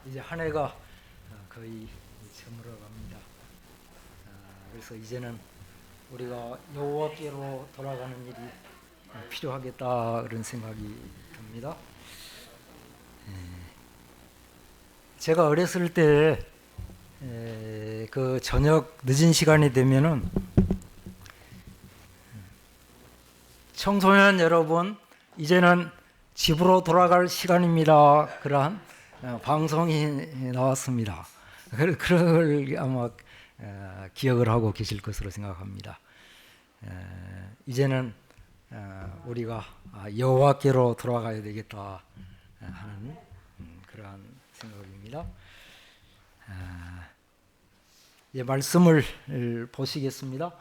이제 한 해가 거의 저물어 갑니다. 그래서 이제는 우리가 여호와께로 돌아가는 일이 필요하겠다 그런 생각이 듭니다. 제가 어렸을 때 그 저녁 늦은 시간이 되면은 청소년 여러분 이제는 집으로 돌아갈 시간입니다. 그러한 방송이 나왔습니다. 그걸 아마 기억을 하고 계실 것으로 생각합니다. 이제는 우리가 여호와께로 돌아가야 되겠다 하는 그러한 생각입니다. 말씀을 보시겠습니다.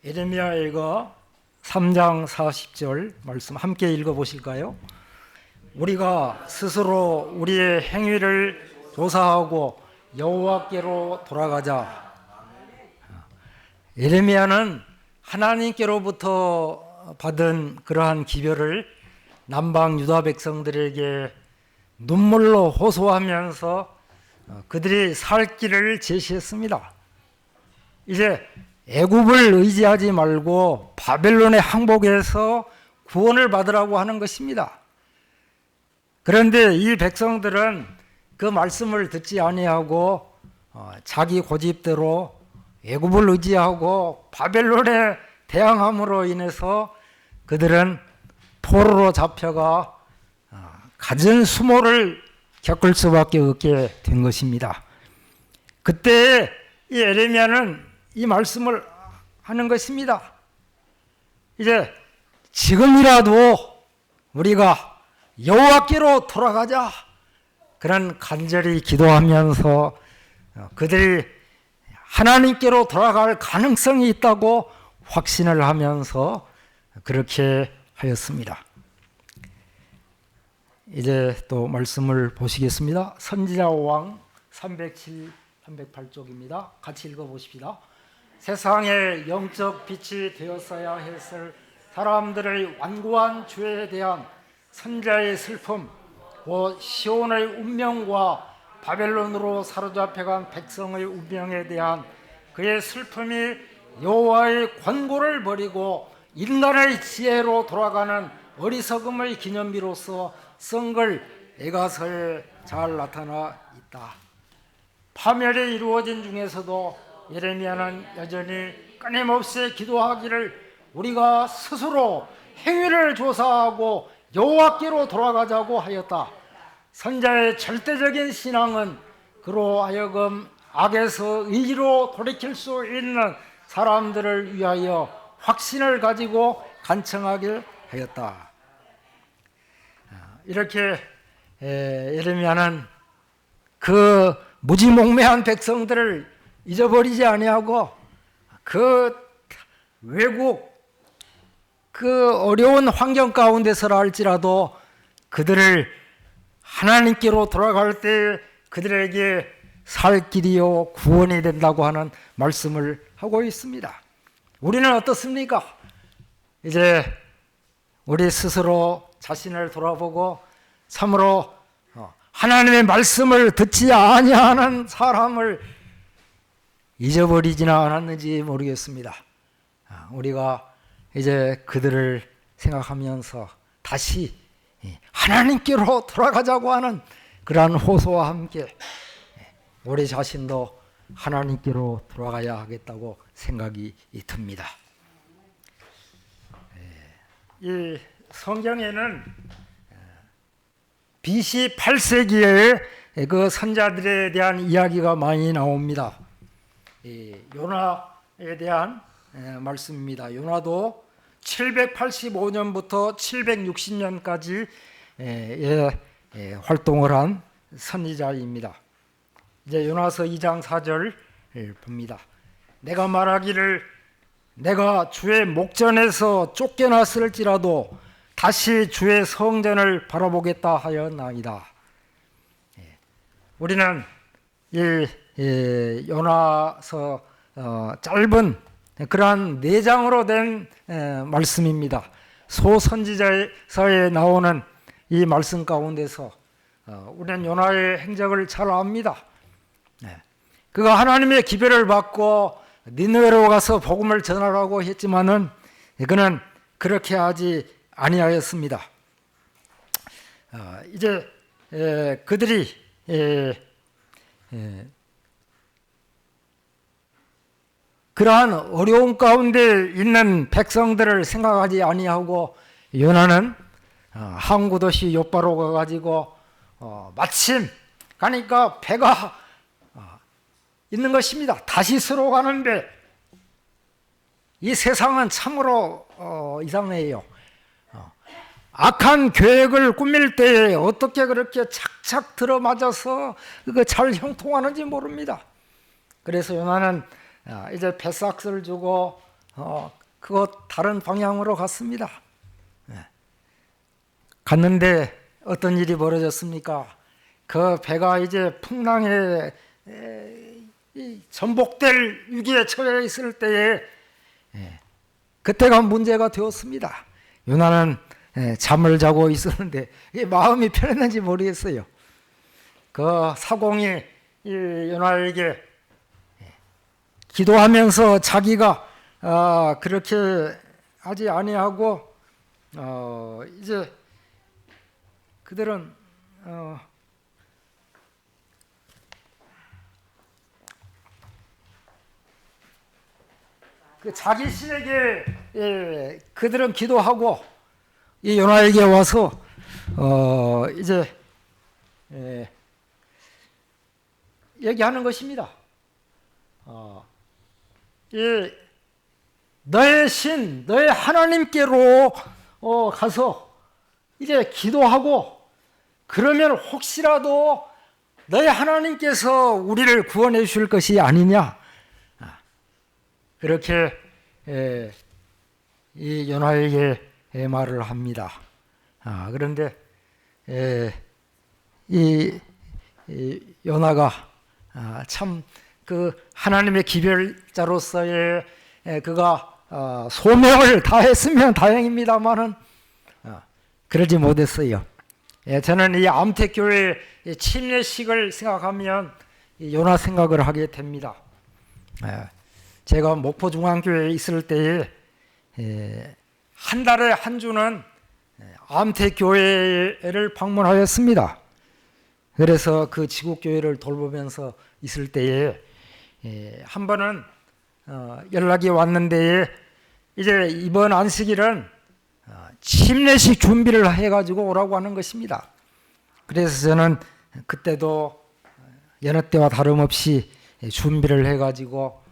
예레미야가 3장 40절 말씀 함께 읽어보실까요? 우리가 스스로 우리의 행위를 조사하고 여호와께로 돌아가자. 예레미야는 하나님께로부터 받은 그러한 기별을 남방 유다 백성들에게 눈물로 호소하면서 그들이 살 길을 제시했습니다. 이제 애굽을 의지하지 말고 바벨론의 항복에서 구원을 받으라고 하는 것입니다. 그런데 이 백성들은 그 말씀을 듣지 아니하고 자기 고집대로 애굽을 의지하고 바벨론에 대항함으로 인해서 그들은 포로로 잡혀가 갖은 수모를 겪을 수밖에 없게 된 것입니다. 그때 이 예레미야는 이 말씀을 하는 것입니다. 이제 지금이라도 우리가 여호와께로 돌아가자. 그런 간절히 기도하면서 그들이 하나님께로 돌아갈 가능성이 있다고 확신을 하면서 그렇게 하였습니다. 이제 또 말씀을 보시겠습니다. 선지자 5왕 307, 308쪽입니다. 같이 읽어보십시다. 세상의 영적 빛이 되었어야 했을 사람들의 완고한 죄에 대한 선지자의 슬픔, 곧 시온의 운명과 바벨론으로 사로잡혀간 백성의 운명에 대한 그의 슬픔이 여호와의 권고를 버리고 인간의 지혜로 돌아가는 어리석음의 기념비로서 쓴글 에가서에 잘 나타나 있다. 파멸이 이루어진 중에서도 예레미야는 여전히 끊임없이 기도하기를 우리가 스스로 행위를 조사하고 여호와께로 돌아가자고 하였다. 선자의 절대적인 신앙은 그로 하여금 악에서 의로 돌이킬 수 있는 사람들을 위하여 확신을 가지고 간청하길 하였다. 이렇게 예레미야는 그 무지몽매한 백성들을 잊어버리지 아니하고 그 외국 그 어려운 환경 가운데서라 할지라도 그들을 하나님께로 돌아갈 때 그들에게 살 길이요 구원이 된다고 하는 말씀을 하고 있습니다. 우리는 어떻습니까? 이제 우리 스스로 자신을 돌아보고 참으로 하나님의 말씀을 듣지 아니하는 사람을 잊어버리지는 않았는지 모르겠습니다. 우리가 이제 그들을 생각하면서 다시 하나님께로 돌아가자고 하는 그러한 호소와 함께 우리 자신도 하나님께로 돌아가야 하겠다고 생각이 듭니다. 이 성경에는 BC 8세기에 그 선자들에 대한 이야기가 많이 나옵니다. 요나에 대한 말씀입니다. 요나도 785년부터 760년까지 활동을 한 선지자입니다. 이제 요나서 2장 4절 봅니다. 내가 말하기를 내가 주의 목전에서 쫓겨났을지라도 다시 주의 성전을 바라보겠다 하였나이다. 우리는 이 요나서 짧은 그러한 4장으로 된 말씀입니다. 소선지자서에 나오는 이 말씀 가운데서 우리는 요나의 행적을 잘 압니다. 그가 하나님의 기별을 받고 니느웨로 가서 복음을 전하라고 했지만은 그는 그렇게 하지 아니하였습니다. 이제 그들이 그러한 어려움 가운데 있는 백성들을 생각하지 아니하고 요나는 항구 도시 요바로 가가지고 마침 가니까 배가 있는 것입니다. 다시스로 가는데 이 세상은 참으로 이상해요. 악한 계획을 꾸밀 때에 어떻게 그렇게 착착 들어맞아서 그거 잘 형통하는지 모릅니다. 그래서 요나는 이제 배삭스를 주고 그곳 다른 방향으로 갔습니다. 갔는데 어떤 일이 벌어졌습니까? 그 배가 이제 풍랑에 전복될 위기에 처해 있을 때에 그때가 문제가 되었습니다. 요나는 잠을 자고 있었는데 마음이 편했는지 모르겠어요. 그 사공이 요나에게 기도하면서 자기가 그렇게 하지 아니하고 이제 그들은 그 자기 신에게 그들은 기도하고 이 요나에게 와서 이제 얘기하는 것입니다. 너의 신, 너의 하나님께로 가서 이제 기도하고 그러면 혹시라도 너의 하나님께서 우리를 구원해 주실 것이 아니냐. 그렇게 이 요나에게 말을 합니다. 그런데 이 요나가 참 그 하나님의 기별자로서의 그가 소명을 다했으면 다행입니다만은 그러지 못했어요. 저는 이 암택교회 침례식을 생각하면 요나 생각을 하게 됩니다. 제가 목포중앙교회에 있을 때에 한 달에 한 주는 암택교회를 방문하였습니다. 그래서 그 지국교회를 돌보면서 있을 때에 한 번은 연락이 왔는데 이제 이번 안식일은 침례식 준비를 해가지고 오라고 하는 것입니다. 그래서 저는 그때도 여느 때와 다름없이 준비를 해가지고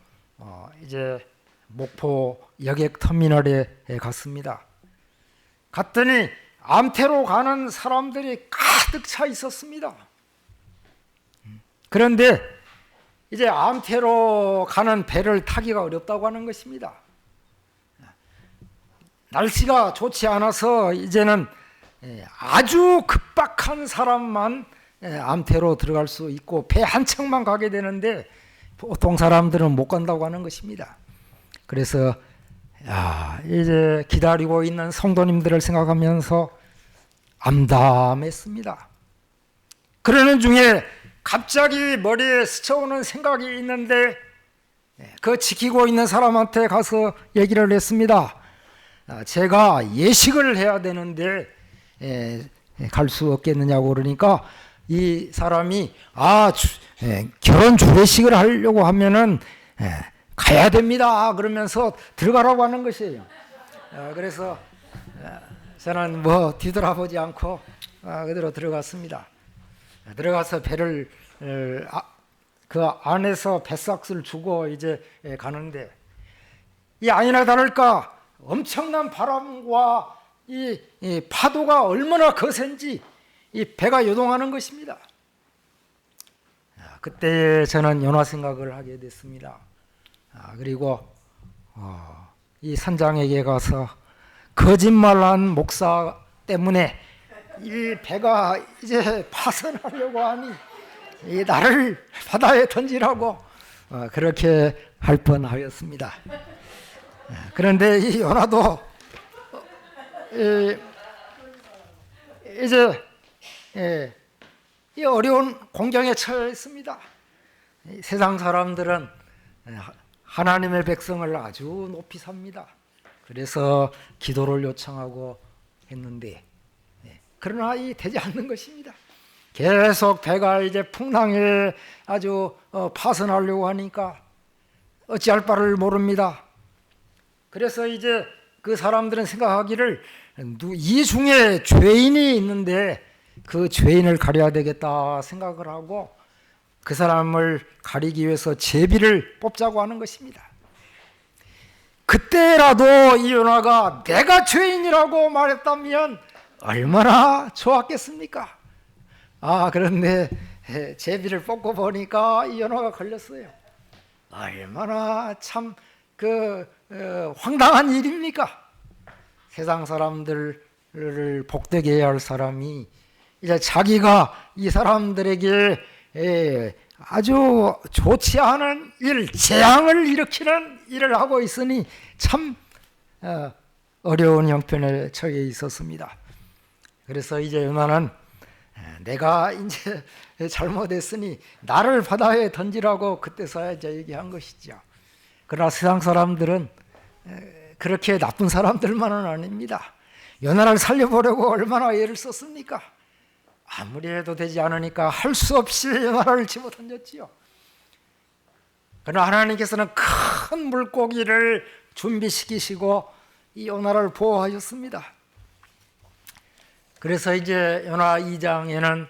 이제 목포 여객터미널에 갔습니다. 갔더니 암태로 가는 사람들이 가득 차 있었습니다. 그런데 이제 암태로 가는 배를 타기가 어렵다고 하는 것입니다. 날씨가 좋지 않아서 이제는 아주 급박한 사람만 암태로 들어갈 수 있고 배 한 척만 가게 되는데 보통 사람들은 못 간다고 하는 것입니다. 그래서 이제 기다리고 있는 성도님들을 생각하면서 암담했습니다. 그러는 중에 갑자기 머리에 스쳐오는 생각이 있는데 그 지키고 있는 사람한테 가서 얘기를 했습니다. 제가 예식을 해야 되는데 갈 수 없겠느냐고 그러니까 이 사람이 결혼 주례식을 하려고 하면은 가야 됩니다 그러면서 들어가라고 하는 것이에요. 그래서 저는 뭐 뒤돌아보지 않고 그대로 들어갔습니다. 들어가서 배를 그 안에서 배삭스를 주고 이제 가는데 이 아니나 다를까 엄청난 바람과 이 파도가 얼마나 거센지 이 배가 요동하는 것입니다. 그때 저는 연화 생각을 하게 됐습니다. 그리고 이 선장에게 가서 거짓말한 목사 때문에 이 배가 이제 파선하려고 하니 이 나를 바다에 던지라고 그렇게 할 뻔하였습니다. 그런데 이 요나도 이제 이 어려운 공경에 처해 있습니다. 세상 사람들은 하나님의 백성을 아주 높이 삽니다. 그래서 기도를 요청하고 했는데, 그러나 이 되지 않는 것입니다. 계속 배가 이제 풍랑에 아주 파선하려고 하니까 어찌할 바를 모릅니다. 그래서 이제 그 사람들은 생각하기를 이 중에 죄인이 있는데 그 죄인을 가려야 되겠다 생각을 하고 그 사람을 가리기 위해서 제비를 뽑자고 하는 것입니다. 그때라도 이 요나가 내가 죄인이라고 말했다면 얼마나 좋았겠습니까? 그런데 제비를 뽑고 보니까 이 요나가 걸렸어요. 얼마나 참 황당한 일입니까? 세상 사람들을 복되게 해야 할 사람이 이제 자기가 이 사람들에게 아주 좋지 않은 일, 재앙을 일으키는 일을 하고 있으니 참 어려운 형편에 처해 있었습니다. 그래서 이제 요나는 내가 이제 잘못했으니 나를 바다에 던지라고 그때서야 이제 얘기한 것이죠. 그러나 세상 사람들은 그렇게 나쁜 사람들만은 아닙니다. 요나를 살려보려고 얼마나 애를 썼습니까? 아무리 해도 되지 않으니까 할 수 없이 요나를 집어 던졌지요. 그러나 하나님께서는 큰 물고기를 준비시키시고 이 요나를 보호하셨습니다. 그래서 이제 요나 2장에는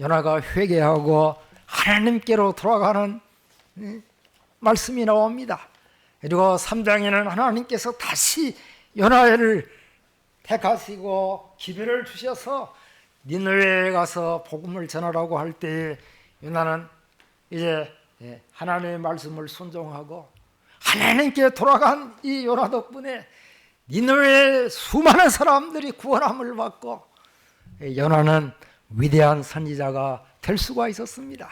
요나가 회개하고 하나님께로 돌아가는 말씀이 나옵니다. 그리고 3장에는 하나님께서 다시 요나를 택하시고 기회를 주셔서 니느웨에 가서 복음을 전하라고 할 때 요나는 이제 하나님의 말씀을 순종하고 하나님께 돌아간 이 요나 덕분에 니느웨의 수많은 사람들이 구원함을 받고 요나는 위대한 선지자가 될 수가 있었습니다.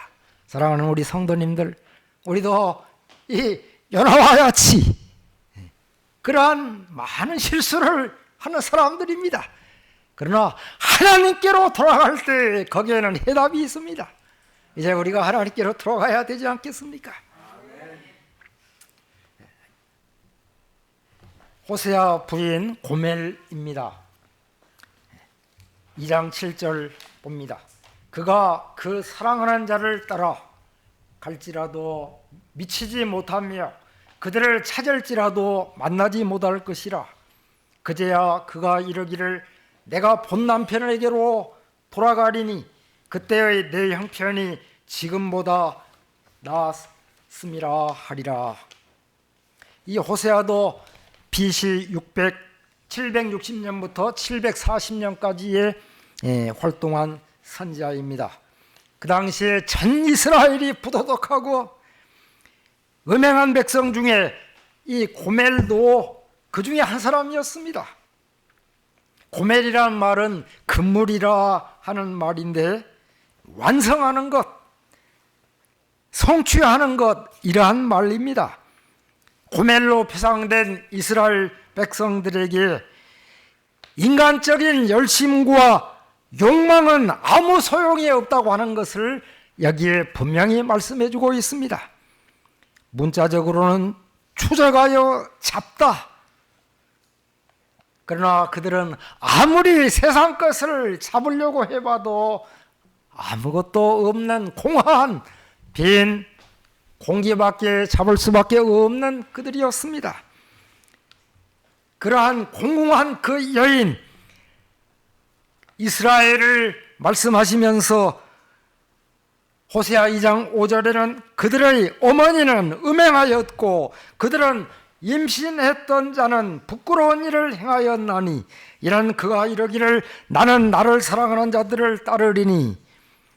사랑하는 우리 성도님들, 우리도 이 요나와 같이 그러한 많은 실수를 하는 사람들입니다. 그러나 하나님께로 돌아갈 때 거기에는 해답이 있습니다. 이제 우리가 하나님께로 돌아가야 되지 않겠습니까? 호세아 부인 고멜입니다. 2장 7절 봅니다. 그가 그 사랑하는 자를 따라 갈지라도 미치지 못하며 그들을 찾을지라도 만나지 못할 것이라. 그제야 그가 이르기를 내가 본 남편에게로 돌아가리니 그때의 내 형편이 지금보다 나았음이라 하리라. 이 호세아도 BC 760년부터 740년까지의 활동한 선지자입니다. 그 당시에 전 이스라엘이 부도덕하고 음행한 백성 중에 이 고멜도 그 중에 한 사람이었습니다. 고멜이라는 말은 금물이라 하는 말인데 완성하는 것, 성취하는 것 이러한 말입니다. 고멜로 표상된 이스라엘 백성들에게 인간적인 열심과 욕망은 아무 소용이 없다고 하는 것을 여기에 분명히 말씀해 주고 있습니다. 문자적으로는 추적하여 잡다. 그러나 그들은 아무리 세상 것을 잡으려고 해봐도 아무것도 없는 공허한 빈 공기밖에 잡을 수밖에 없는 그들이었습니다. 그러한 공공한 그 여인 이스라엘을 말씀하시면서 호세아 2장 5절에는 그들의 어머니는 음행하였고 그들은 임신했던 자는 부끄러운 일을 행하였나니 이는 그가 이르기를 나는 나를 사랑하는 자들을 따르리니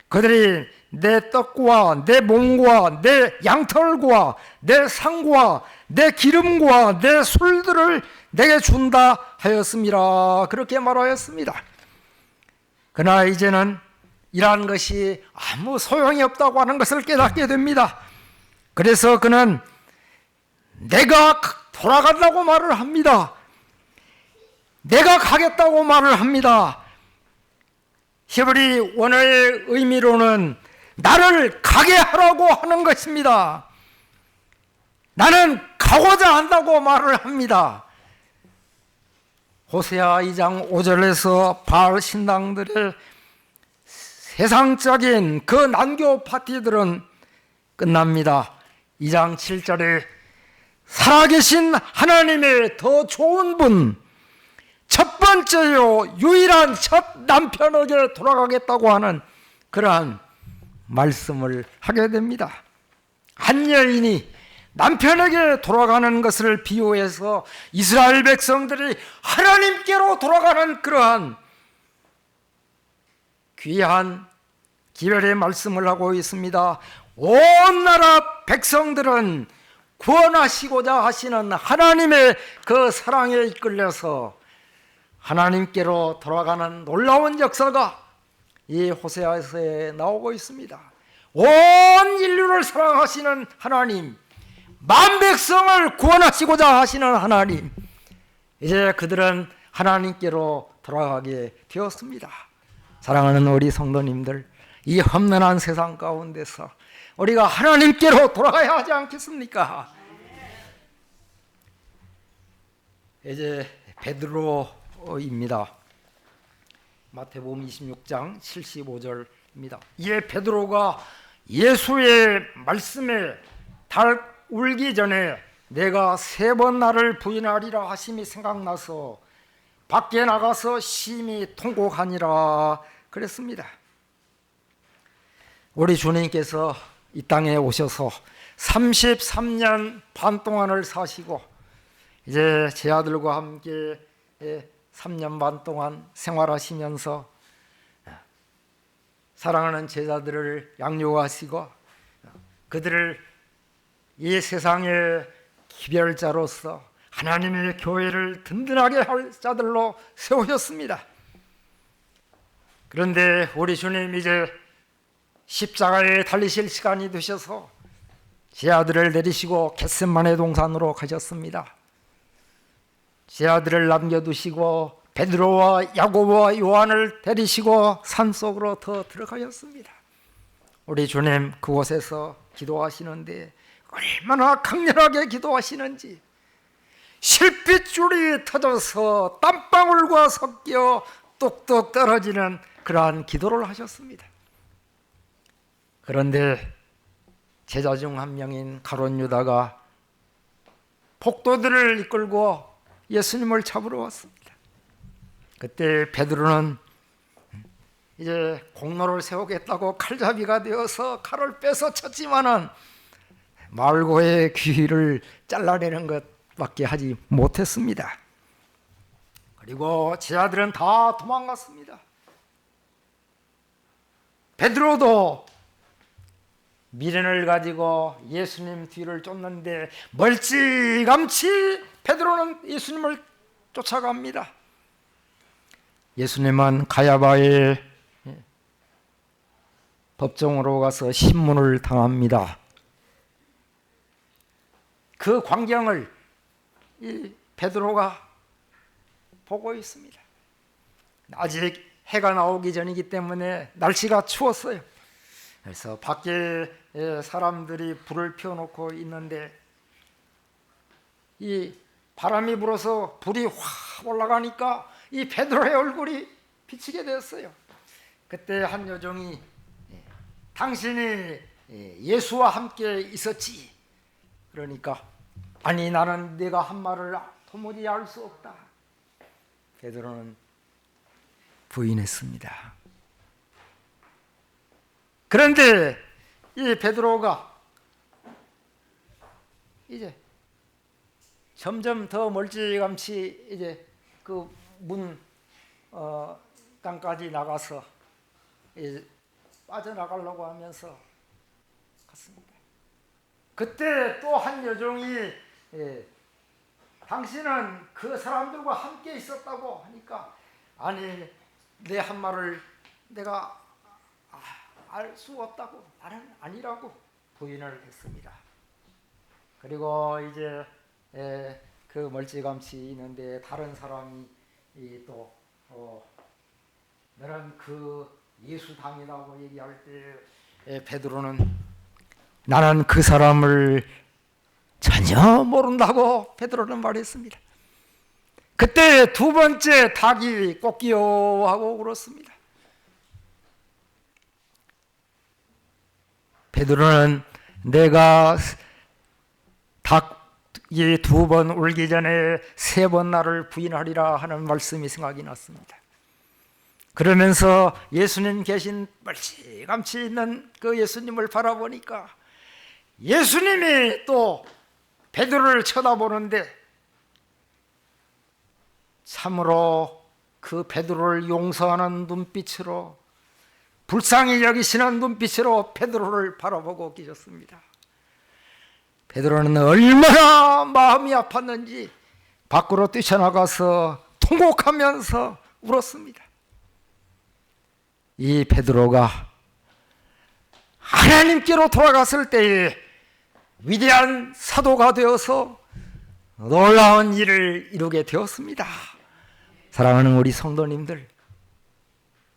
그들이 내 떡과 내 몸과 내 양털과 내 상과 내 기름과 내 술들을 내게 준다 하였음이라. 그렇게 말하였습니다. 그러나 이제는 이러한 것이 아무 소용이 없다고 하는 것을 깨닫게 됩니다. 그래서 그는 내가 돌아간다고 말을 합니다. 내가 가겠다고 말을 합니다. 히브리 원어의 의미로는 나를 가게 하라고 하는 것입니다. 나는 가고자 한다고 말을 합니다. 호세아 2장 5절에서 바알 신당들의 세상적인 그 난교 파티들은 끝납니다. 2장 7절에 살아계신 하나님의 더 좋은 분, 첫 번째요 유일한 첫 남편에게 돌아가겠다고 하는 그러한 말씀을 하게 됩니다. 한 여인이 남편에게 돌아가는 것을 비유해서 이스라엘 백성들이 하나님께로 돌아가는 그러한 귀한 기별의 말씀을 하고 있습니다. 온 나라 백성들은 구원하시고자 하시는 하나님의 그 사랑에 이끌려서 하나님께로 돌아가는 놀라운 역사가 이 호세아서에 나오고 있습니다. 온 인류를 사랑하시는 하나님, 만 백성을 구원하시고자 하시는 하나님, 이제 그들은 하나님께로 돌아가게 되었습니다. 사랑하는 우리 성도님들, 이 험난한 세상 가운데서 우리가 하나님께로 돌아가야 하지 않겠습니까? 이제 베드로입니다. 마태복음 26장 75절입니다. 이에 베드로가 예수의 말씀에 달 울기 전에 내가 3번 나를 부인하리라 하심이 생각나서 밖에 나가서 심히 통곡하니라 그랬습니다. 우리 주님께서 이 땅에 오셔서 33년 반 동안을 사시고 이제 제 아들과 함께 3년 반 동안 생활하시면서 사랑하는 제자들을 양육하시고 그들을 이 세상의 기별자로서 하나님의 교회를 든든하게 할 자들로 세우셨습니다. 그런데 우리 주님 이제 십자가에 달리실 시간이 되셔서 제 아들을 내리시고 겟세마네 동산으로 가셨습니다. 제 아들을 남겨두시고 베드로와 야고보와 요한을 데리시고 산속으로 더 들어가셨습니다. 우리 주님 그곳에서 기도하시는데 얼마나 강렬하게 기도하시는지 실핏줄이 터져서 땀방울과 섞여 뚝뚝 떨어지는 그러한 기도를 하셨습니다. 그런데 제자 중 한 명인 가룟 유다가 폭도들을 이끌고 예수님을 잡으러 왔습니다. 그때 베드로는 이제 공로를 세우겠다고 칼잡이가 되어서 칼을 빼서 쳤지만은 말고의 귀를 잘라내는 것밖에 하지 못했습니다. 그리고 제자들은 다 도망갔습니다. 베드로도 미련을 가지고 예수님 뒤를 쫓는데 멀찌감치 베드로는 예수님을 쫓아갑니다. 예수님은 가야바의 법정으로 가서 신문을 당합니다. 그 광경을 이 베드로가 보고 있습니다. 아직 해가 나오기 전이기 때문에 날씨가 추웠어요. 그래서 밖에 사람들이 불을 피워놓고 있는데 이 바람이 불어서 불이 확 올라가니까 이 베드로의 얼굴이 비치게 되었어요. 그때 한 여종이 당신이 예수와 함께 있었지. 그러니까 아니 나는 네가 한 말을 도무지 알 수 없다. 베드로는 부인했습니다. 그런데 이 베드로가 이제 점점 더 멀찌감치 이제 그 문 땅까지 나가서 이제 빠져나가려고 하면서 갔습니다. 그때 또 한 여종이 당신은 그 사람들과 함께 있었다고 하니까 아니 내 한 말을 내가 알 수 없다고 나는 아니라고 부인을 했습니다. 그리고 이제 그 멀찌감치 있는데 다른 사람이 또 너는 그 예수당이라고 얘기할 때 베드로는 나는 그 사람을 전혀 모른다고 베드로는 말했습니다. 그때 두 번째 닭이 꺾이요 하고 울었습니다. 베드로는 내가 닭이 두 번 울기 전에 세 번 나를 부인하리라 하는 말씀이 생각이 났습니다. 그러면서 예수님 계신 멀찌감치 있는 그 예수님을 바라보니까 예수님이 또 베드로를 쳐다보는데 참으로 그 베드로를 용서하는 눈빛으로, 불쌍히 여기시는 눈빛으로 베드로를 바라보고 계셨습니다. 베드로는 얼마나 마음이 아팠는지 밖으로 뛰쳐나가서 통곡하면서 울었습니다. 이 베드로가 하나님께로 돌아갔을 때에 위대한 사도가 되어서 놀라운 일을 이루게 되었습니다. 사랑하는 우리 성도님들,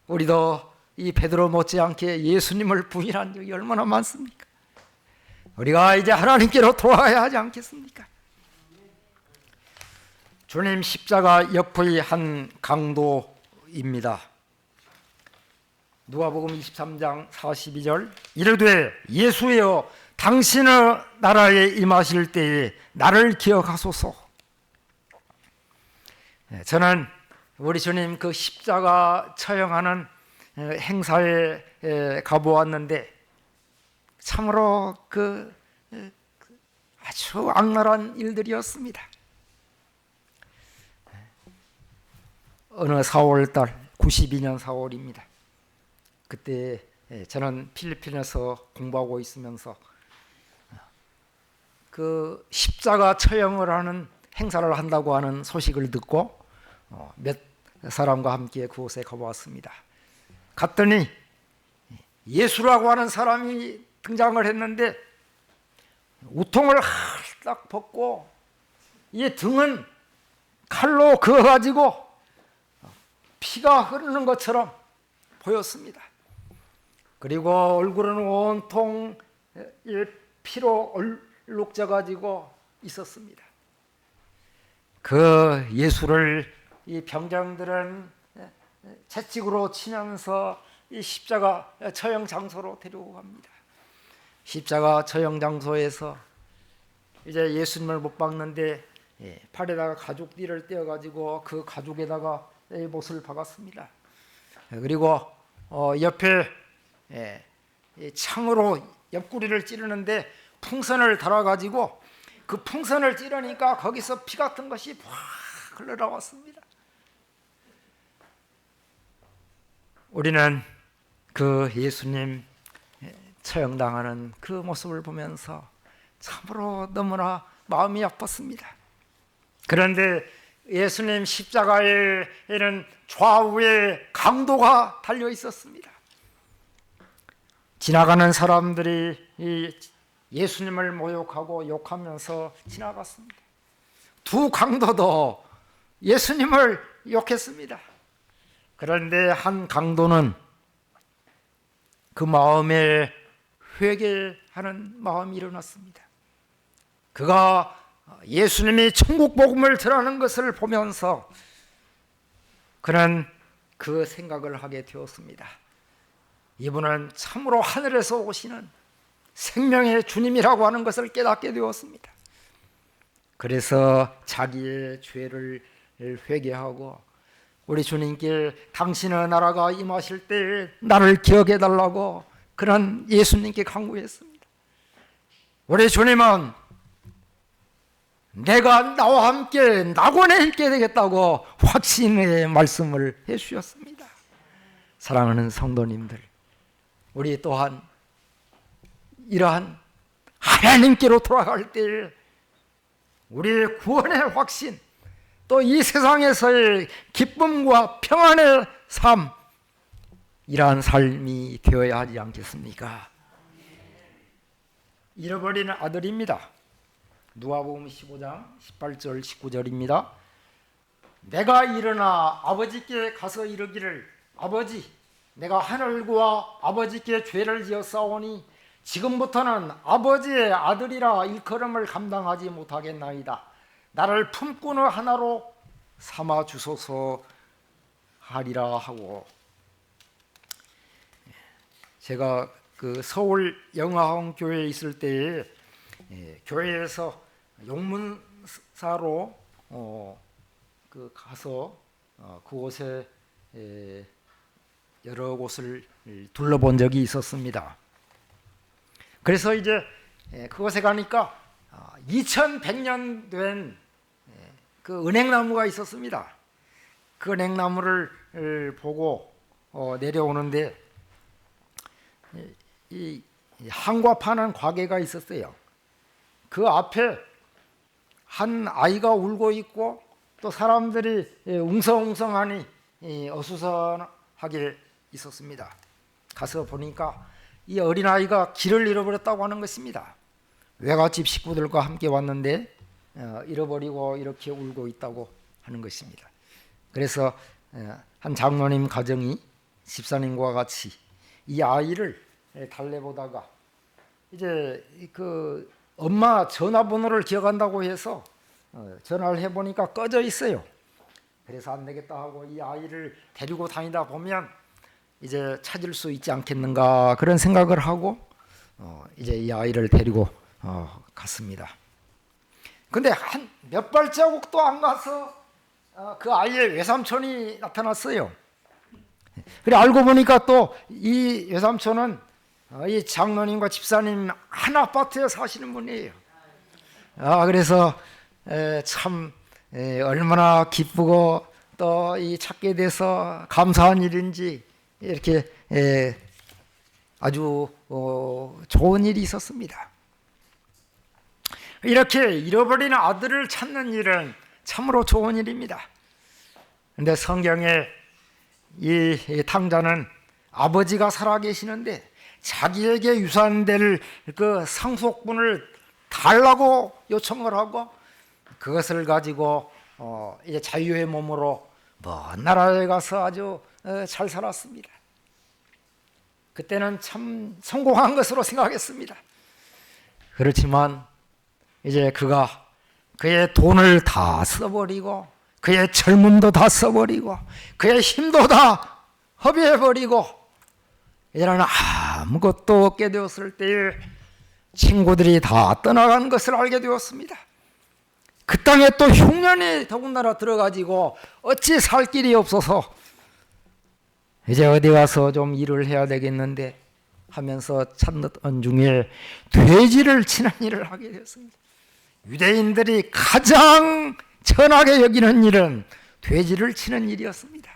우리도 이 베드로 못지않게 예수님을 부인한 적이 얼마나 많습니까? 우리가 이제 하나님께로 돌아가야 하지 않겠습니까? 주님 십자가 옆의 한 강도입니다. 누가복음 23장 42절 이르되 예수여 당신의 나라에 임하실 때에 나를 기억하소서. 저는 우리 주님 그 십자가 처형하는 행사에 가보았는데 참으로 아주 악랄한 일들이었습니다. 어느 4월달 92년 4월입니다. 그때 저는 필리핀에서 공부하고 있으면서 그 십자가 처형을 하는 행사를 한다고 하는 소식을 듣고 몇 사람과 함께 그곳에 가보았습니다. 갔더니 예수라고 하는 사람이 등장을 했는데 우통을 딱 벗고 이 등은 칼로 그어가지고 피가 흐르는 것처럼 보였습니다. 그리고 얼굴은 온통 피로 얼룩져 있었습니다. 그 예수를 이 병장들은 채찍으로 치면서 이 십자가 처형 장소로 데리고 갑니다. 십자가 처형 장소에서 이제 예수님을 못 박는데 팔에다가 가죽띠를 떼어가지고 그 가죽에다가 못을 박았습니다. 그리고 옆에 창으로 옆구리를 찌르는데 풍선을 달아가지고 그 풍선을 찌르니까 거기서 피 같은 것이 확 흘러나왔습니다. 우리는 그 예수님 처형당하는 그 모습을 보면서 참으로 너무나 마음이 아팠습니다. 그런데 예수님 십자가에는 좌우에 강도가 달려 있었습니다. 지나가는 사람들이 이 예수님을 모욕하고 욕하면서 지나갔습니다. 두 강도도 예수님을 욕했습니다. 그런데 한 강도는 그 마음에 회개하는 마음이 일어났습니다. 그가 예수님이 천국 복음을 전하는 것을 보면서 그는 그 생각을 하게 되었습니다. 이분은 참으로 하늘에서 오시는 생명의 주님이라고 하는 것을 깨닫게 되었습니다. 그래서 자기의 죄를 회개하고 우리 주님께 당신의 나라가 임하실 때 나를 기억해 달라고 그런 예수님께 간구했습니다. 우리 주님은 내가 나와 함께 낙원에 있게 되겠다고 확신의 말씀을 해주셨습니다. 사랑하는 성도님들, 우리 또한 이러한 하나님께로 돌아갈 때 우리의 구원의 확신, 또 이 세상에서의 기쁨과 평안의 삶, 이러한 삶이 되어야 하지 않겠습니까? 잃어버린 아들입니다. 누가복음 15장 18절 19절입니다. 내가 일어나 아버지께 가서 이르기를 아버지 내가 하늘과 아버지께 죄를 지었사오니 지금부터는 아버지의 아들이라 일컬음을 감당하지 못하겠나이다. 나를 품꾼의 하나로 삼아 주소서 하리라 하고, 제가 그 서울 영화홍 교회에 있을 때에 교회에서 용문사로 가서 그곳에 여러 곳을 둘러본 적이 있었습니다. 그래서 이제 그곳에 가니까 2100년 된 그 은행나무가 있었습니다. 그 은행나무를 보고 내려오는데 이 한과 파는 가게가 있었어요. 그 앞에 한 아이가 울고 있고 또 사람들이 웅성웅성하니 어수선하게 있었습니다. 가서 보니까 이 어린아이가 길을 잃어버렸다고 하는 것입니다. 외갓집 식구들과 함께 왔는데 잃어버리고 이렇게 울고 있다고 하는 것입니다. 그래서 한 장로님 가정이 집사님과 같이 이 아이를 달래보다가 이제 그 엄마 전화번호를 기억한다고 해서 전화를 해보니까 꺼져 있어요. 그래서 안 되겠다 하고 이 아이를 데리고 다니다 보면 이제 찾을 수 있지 않겠는가 그런 생각을 하고 이제 이 아이를 데리고 갔습니다. 근데 한 몇 발자국도 안 가서 그 아이의 외삼촌이 나타났어요. 그래 알고 보니까 또 이 외삼촌은 이 장로님과 집사님 한 아파트에 사시는 분이에요. 그래서 참 얼마나 기쁘고 또 이 찾게 돼서 감사한 일인지 이렇게 아주 좋은 일이 있었습니다. 이렇게 잃어버린 아들을 찾는 일은 참으로 좋은 일입니다. 그런데 성경에 이 탕자는 아버지가 살아계시는데 자기에게 유산될 그 상속분을 달라고 요청을 하고 그것을 가지고 이제 자유의 몸으로 먼 나라에 가서 아주 잘 살았습니다. 그때는 참 성공한 것으로 생각했습니다. 그렇지만 이제 그가 그의 돈을 다 써버리고 그의 젊음도 다 써버리고 그의 힘도 다 허비해버리고 이제는 아무것도 없게 되었을 때에 친구들이 다 떠나간 것을 알게 되었습니다. 그 땅에 또 흉년이 더군다나 들어가지고 어찌 살 길이 없어서 이제 어디 가서 좀 일을 해야 되겠는데 하면서 찾는 중에 돼지를 치는 일을 하게 되었습니다. 유대인들이 가장 천하게 여기는 일은 돼지를 치는 일이었습니다.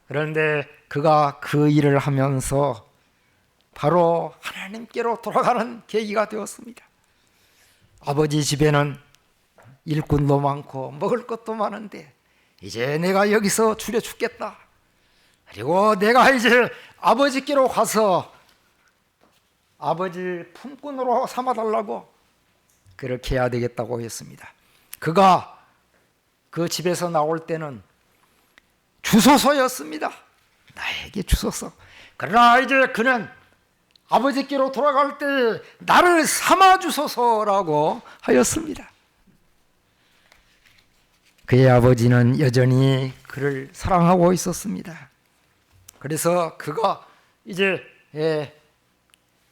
그런데 그가 그 일을 하면서 바로 하나님께로 돌아가는 계기가 되었습니다. 아버지 집에는 일꾼도 많고 먹을 것도 많은데 이제 내가 여기서 줄여 죽겠다. 그리고 내가 이제 아버지께로 가서 아버지 품꾼으로 삼아달라고 그렇게 해야 되겠다고 했습니다. 그가 그 집에서 나올 때는 주소서였습니다. 나에게 주소서. 그러나 이제 그는 아버지께로 돌아갈 때 나를 삼아 주소서라고 하였습니다. 그의 아버지는 여전히 그를 사랑하고 있었습니다. 그래서 그가 이제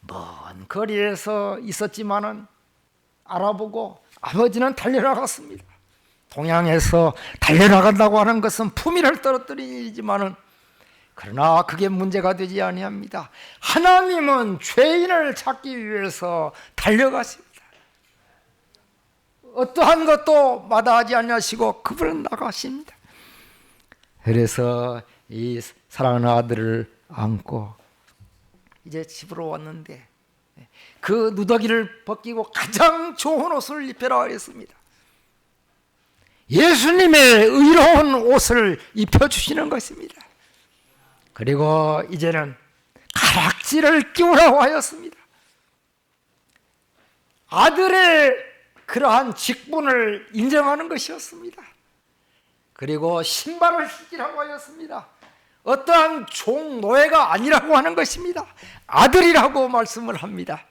먼 거리에서 있었지만은 알아보고 아버지는 달려나갔습니다. 동양에서 달려나간다고 하는 것은 품위를 떨어뜨리는 일이지만은 그러나 그게 문제가 되지 아니합니다. 하나님은 죄인을 찾기 위해서 달려가십니다. 어떠한 것도 마다하지 아니하시고 그분은 나가십니다. 그래서 이 사랑하는 아들을 안고 이제 집으로 왔는데 그 누더기를 벗기고 가장 좋은 옷을 입혀라 했습니다. 예수님의 의로운 옷을 입혀주시는 것입니다. 그리고 이제는 가락지를 끼우라고 하였습니다. 아들의 그러한 직분을 인정하는 것이었습니다. 그리고 신발을 신기라고 하였습니다. 어떠한 종 노예가 아니라고 하는 것입니다. 아들이라고 말씀을 합니다.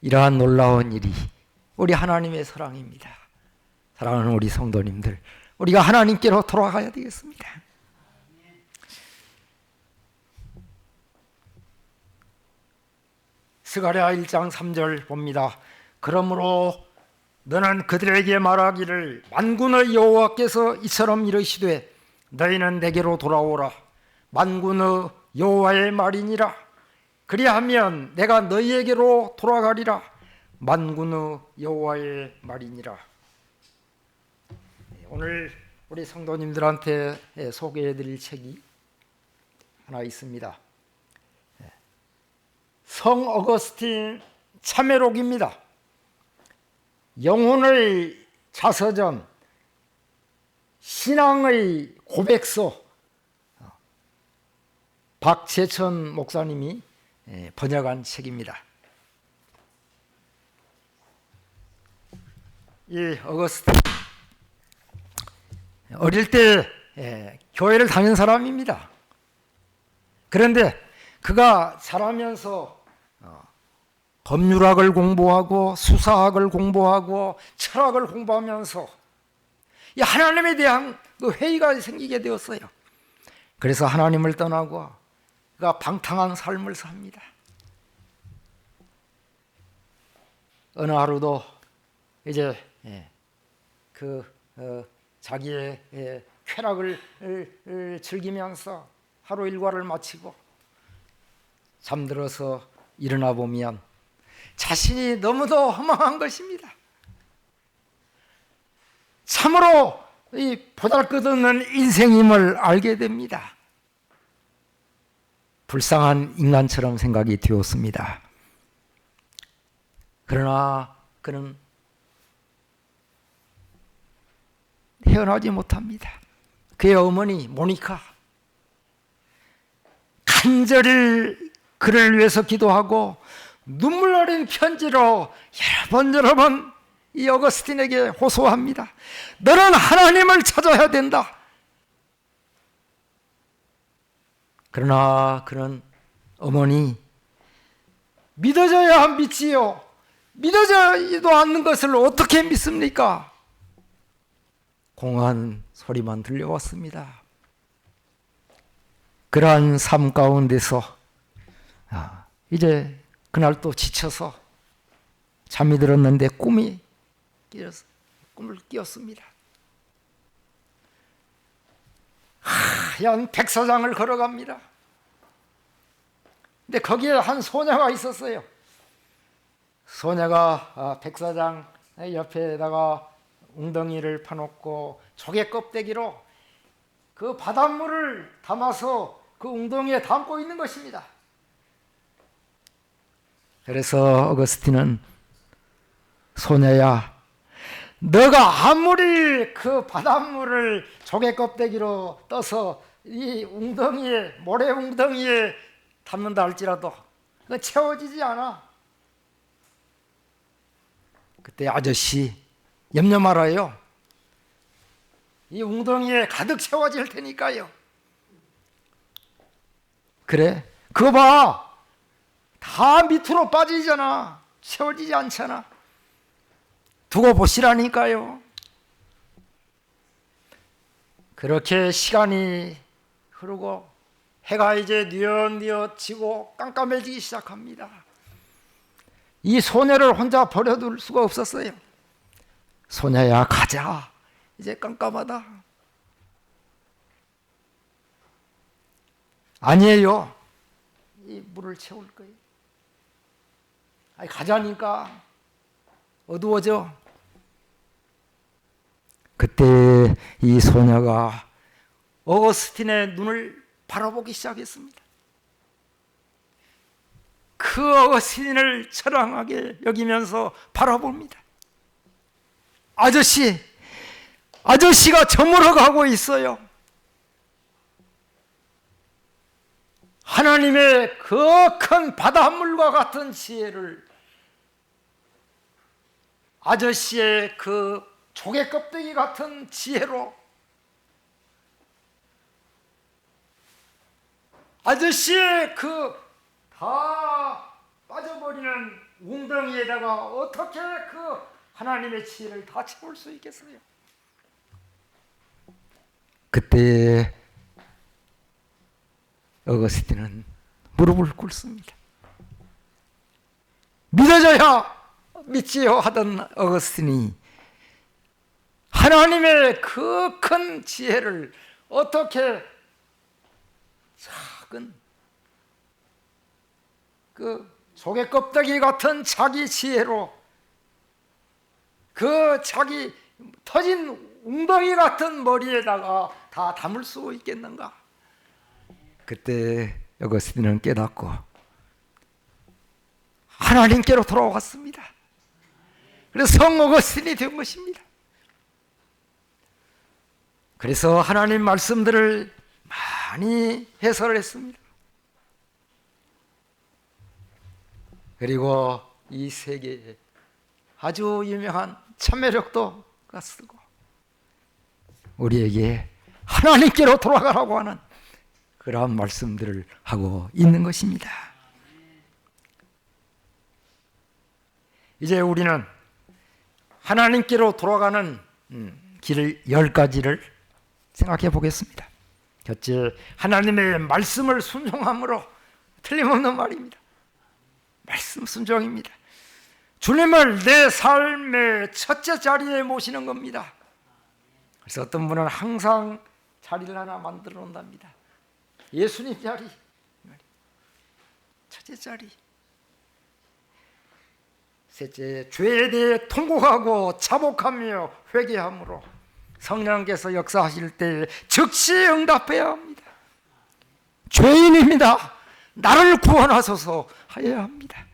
이러한 놀라운 일이 우리 하나님의 사랑입니다. 사랑하는 우리 성도님들, 우리가 하나님께로 돌아가야 되겠습니다. 스가랴 1장 3절 봅니다. 그러므로 너는 그들에게 말하기를 만군의 여호와께서 이처럼 이르시되 너희는 내게로 돌아오라. 만군의 여호와의 말이니라. 그리하면 내가 너희에게로 돌아가리라. 만군의 여호와의 말이니라. 오늘 우리 성도님들한테 소개해드릴 책이 하나 있습니다. 성 어거스틴 참회록입니다. 영혼의 자서전, 신앙의 고백서, 박재천 목사님이 번역한 책입니다. 이 어거스틴 어릴 때 교회를 다닌 사람입니다. 그런데 그가 자라면서 법률학을 공부하고 수사학을 공부하고 철학을 공부하면서 이 하나님에 대한 그 회의가 생기게 되었어요. 그래서 하나님을 떠나고 그가 방탕한 삶을 삽니다. 어느 하루도 이제 자기의 쾌락을 즐기면서 하루 일과를 마치고 잠들어서 일어나 보면 자신이 너무도 허망한 것입니다. 참으로 이 보잘것없는 인생임을 알게 됩니다. 불쌍한 인간처럼 생각이 되었습니다. 그러나 그는 헤어나지 못합니다. 그의 어머니 모니카 간절히 그를 위해서 기도하고 눈물 어린 편지로 여러 번 이 어거스틴에게 호소합니다. 너는 하나님을 찾아야 된다. 그러나 그는 어머니 믿어져야 믿지요. 믿어지도 않는 것을 어떻게 믿습니까? 공허한 소리만 들려왔습니다. 그러한 삶 가운데서 이제 그날 또 지쳐서 잠이 들었는데 꿈을 뀌었습니다. 하얀 백사장을 걸어갑니다. 근데 거기에 한 소녀가 있었어요. 소녀가 백사장 옆에다가 웅덩이를 파놓고 조개 껍데기로 그 바닷물을 담아서 그 웅덩이에 담고 있는 것입니다. 그래서 어거스틴은 소녀야, 너가 아무리 그 바닷물을 조개 껍데기로 떠서 이 웅덩이에, 모래 웅덩이에 담는다 할지라도 그건 채워지지 않아. 그때 아저씨 염려 말아요. 이 웅덩이에 가득 채워질 테니까요. 그래, 그거 봐. 다 밑으로 빠지잖아. 채워지지 않잖아. 두고 보시라니까요. 그렇게 시간이 흐르고 해가 이제 뉘엿뉘엿 지고 깜깜해지기 시작합니다. 이 소녀를 혼자 버려둘 수가 없었어요. 소녀야, 가자. 이제 깜깜하다. 아니에요. 이 물을 채울 거예요. 아니, 가자니까. 어두워져. 그때 이 소녀가 어거스틴의 눈을 바라보기 시작했습니다. 그 어거스틴을 처량하게 여기면서 바라봅니다. 아저씨가 저물어 가고 있어요. 하나님의 그 큰 바닷물과 같은 지혜를 아저씨의 그 조개 껍데기 같은 지혜로 아저씨의 그 다 빠져버리는 웅덩이에다가 어떻게 그 하나님의 지혜를 다 채울 수 있겠어요? 그때 어거스틴은 무릎을 꿇습니다. 믿어져야 믿지요 하던 어거스틴이 하나님의 그 큰 지혜를 어떻게 작은 그 조개 껍데기 같은 자기 지혜로 그 자기 터진 웅덩이 같은 머리에다가 다 담을 수 있겠는가? 그때 어거스틴은 깨닫고 하나님께로 돌아왔습니다. 그래서 성 어거스틴이 된 것입니다. 그래서 하나님 말씀들을 많이 해설을 했습니다. 그리고 이 세계에 아주 유명한 참매력도 쓰고 우리에게 하나님께로 돌아가라고 하는 그러한 말씀들을 하고 있는 것입니다. 이제 우리는 하나님께로 돌아가는 길 10가지를 생각해 보겠습니다. 첫째, 하나님의 말씀을 순종함으로 틀림없는 말입니다. 말씀 순종입니다. 주님을 내 삶의 첫째 자리에 모시는 겁니다. 그래서 어떤 분은 항상 자리를 하나 만들어 놓는답니다. 예수님 자리, 첫째 자리. 셋째, 죄에 대해 통곡하고 자복하며 회개함으로 성령께서 역사하실 때 즉시 응답해야 합니다. 죄인입니다. 나를 구원하소서 하여야 합니다.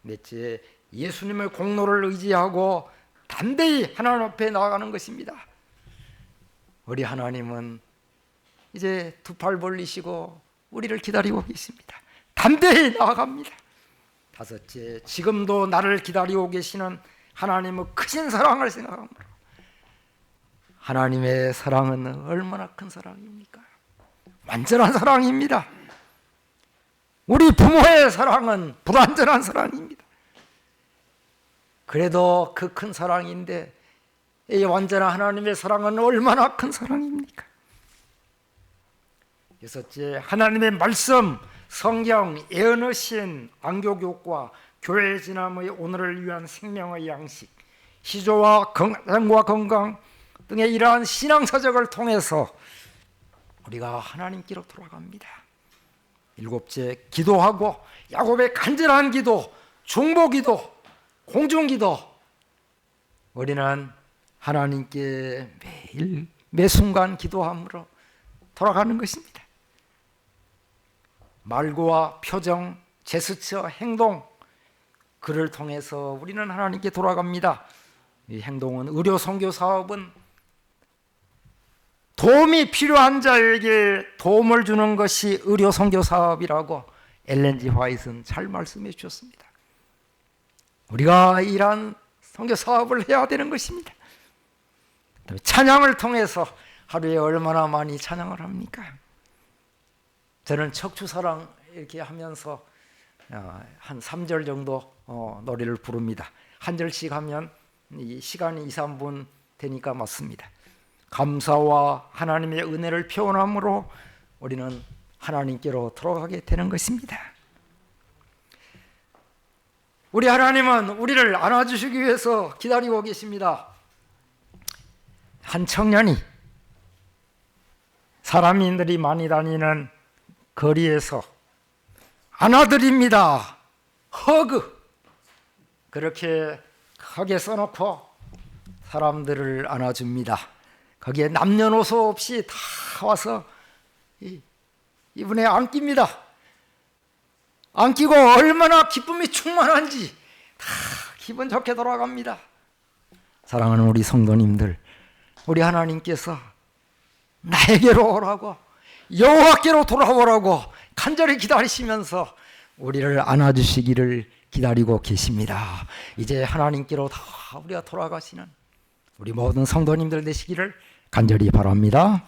넷째, 예수님의 공로를 의지하고 담대히 하나님 앞에 나아가는 것입니다. 우리 하나님은 이제 두 팔 벌리시고 우리를 기다리고 계십니다. 담대히 나아갑니다. 다섯째, 지금도 나를 기다리고 계시는 하나님의 크신 사랑을 생각합니다. 하나님의 사랑은 얼마나 큰 사랑입니까? 완전한 사랑입니다. 우리 부모의 사랑은 불완전한 사랑입니다. 그래도 그 큰 사랑인데 이 완전한 하나님의 사랑은 얼마나 큰 사랑입니까? 여섯째, 하나님의 말씀, 성경, 예언의 안교교과 교회 진함의 오늘을 위한 생명의 양식, 시조와 건강과 건강 등의 이러한 신앙사적을 통해서 우리가 하나님께로 돌아갑니다. 일곱째, 기도하고 야곱의 간절한 기도, 중보기도, 공중기도, 우리는 하나님께 매일 매순간 기도함으로 돌아가는 것입니다. 말과 표정, 제스처, 행동, 그를 통해서 우리는 하나님께 돌아갑니다. 이 행동은 의료 선교 사업은 도움이 필요한 자에게 도움을 주는 것이 의료 선교 사업이라고 엘렌 G 화이트는 잘 말씀해 주셨습니다. 우리가 이러한 선교 사업을 해야 되는 것입니다. 찬양을 통해서 하루에 얼마나 많이 찬양을 합니까? 저는 척추사랑 이렇게 하면서 한 3절 정도 노래를 부릅니다. 한 절씩 하면 이 시간이 2, 3분 되니까 맞습니다. 감사와 하나님의 은혜를 표현함으로 우리는 하나님께로 돌아가게 되는 것입니다. 우리 하나님은 우리를 안아주시기 위해서 기다리고 계십니다. 한 청년이 사람인들이 많이 다니는 거리에서 안아드립니다. 허그, 그렇게 크게 써놓고 사람들을 안아줍니다. 거기에 남녀노소 없이 다 와서 이분에 안깁니다. 안기고 얼마나 기쁨이 충만한지 다 기분 좋게 돌아갑니다. 사랑하는 우리 성도님들, 우리 하나님께서 나에게로 오라고, 여호와께로 돌아오라고 간절히 기다리시면서 우리를 안아주시기를 기다리고 계십니다. 이제 하나님께로 다 우리가 돌아가시는 우리 모든 성도님들 되시기를 간절히 바랍니다.